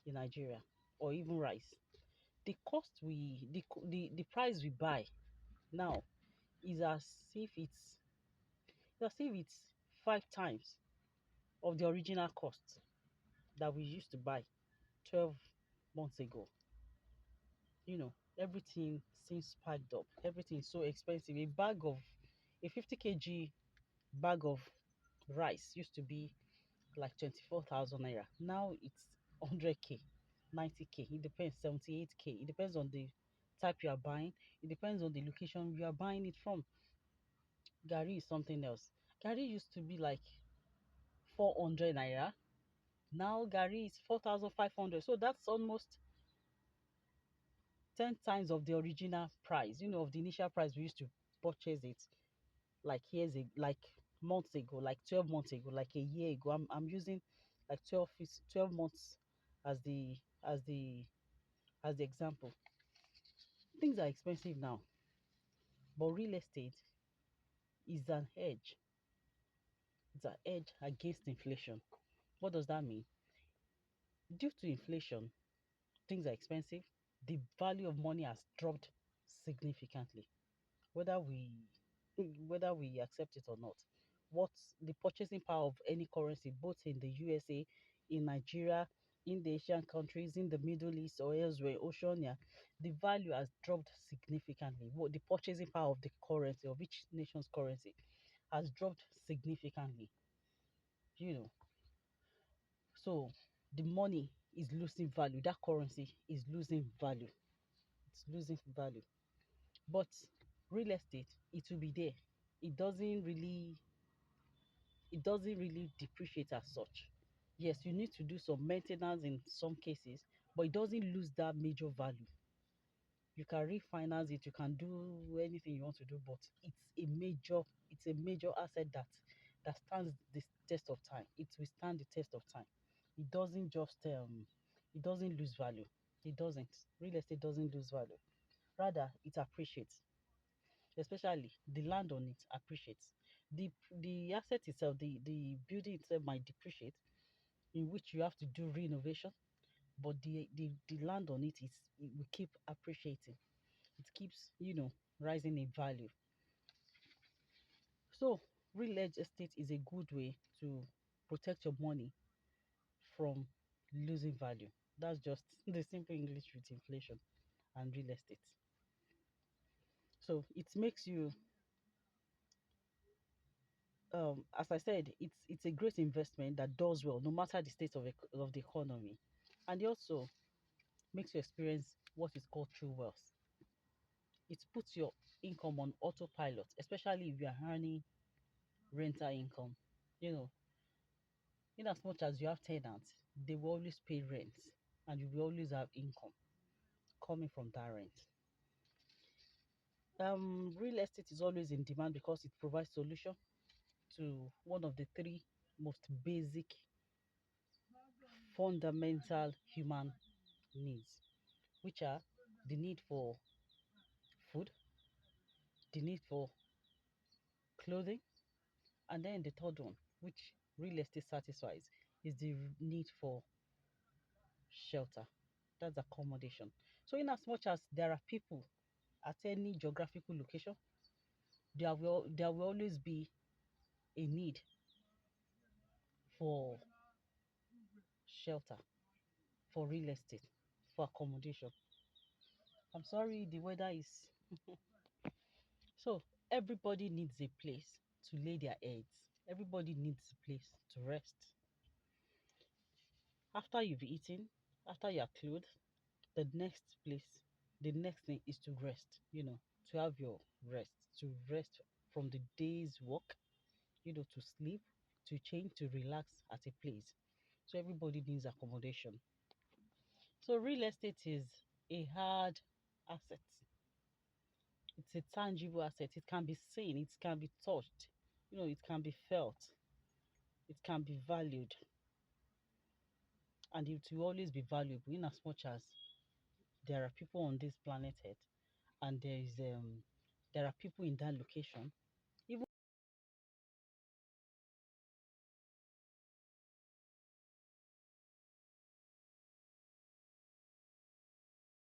in Nigeria, or even rice, the cost the price we buy now is as if it's 5 times of the original cost that we used to buy 12 months ago. Everything seems spiked up. Everything is so expensive. A 50 kg bag of rice used to be like 24,000 naira. Now it's 100k, 90k. It depends, 78k. It depends on the type you are buying. It depends on the location you are buying it from. Gari is something else. Gari used to be like 400 naira. Now Gari is 4,500. So that's almost 10 times of the original price, of the initial price we used to purchase it like months ago, like 12 months ago, like a year ago. I'm using like 12 months as the example. Things are expensive now, but real estate is an edge. It's an edge against inflation. What does that mean? Due to inflation, things are expensive. The value of money has dropped significantly, whether we accept it or not. What's the purchasing power of any currency, both in the USA, in Nigeria, in the Asian countries, in the Middle East, or elsewhere, Oceania, the value has dropped significantly. The purchasing power of the currency, of each nation's currency, has dropped significantly. You know, so the money is losing value. That currency is losing value. It's losing value. But real estate, it will be there. It doesn't really it doesn't really depreciate as such. Yes, you need to do some maintenance in some cases, but it doesn't lose that major value. You can refinance it, you can do anything you want to do, but it's a major asset that stands the test of time. It will stand the test of time. It doesn't just it doesn't lose value. It doesn't. Real estate doesn't lose value. Rather, it appreciates. Especially the land on it appreciates. The asset itself, the building itself might depreciate, in which you have to do renovation, but the land on it will keep appreciating. It keeps, rising in value. So real estate is a good way to protect your money from losing value. That's just the simple English with inflation and real estate. So it makes you, as I said, it's a great investment that does well no matter the state of the economy, and it also makes you experience what is called true wealth. It puts your income on autopilot, especially if you are earning rental income. You know, in as much as you have tenants, they will always pay rent, and you will always have income coming from that rent. Real estate is always in demand because it provides solution to one of the three most basic fundamental human needs, which are the need for food, the need for clothing, and then the third one, which real estate satisfies, is the need for shelter. That's accommodation. So, in as much as there are people at any geographical location, there will always be a need for shelter, for real estate, for accommodation. I'm sorry, the weather is so everybody needs a place to lay their heads. Everybody needs a place to rest. After you've eaten, after you're clothed, the next thing is to rest, to have your rest, to rest from the day's work, to sleep, to change, to relax at a place. So everybody needs accommodation. So real estate is a hard asset. It's a tangible asset. It can be seen, it can be touched, it can be felt, it can be valued, and it will always be valuable in as much as there are people on this planet Earth, and there are people in that location,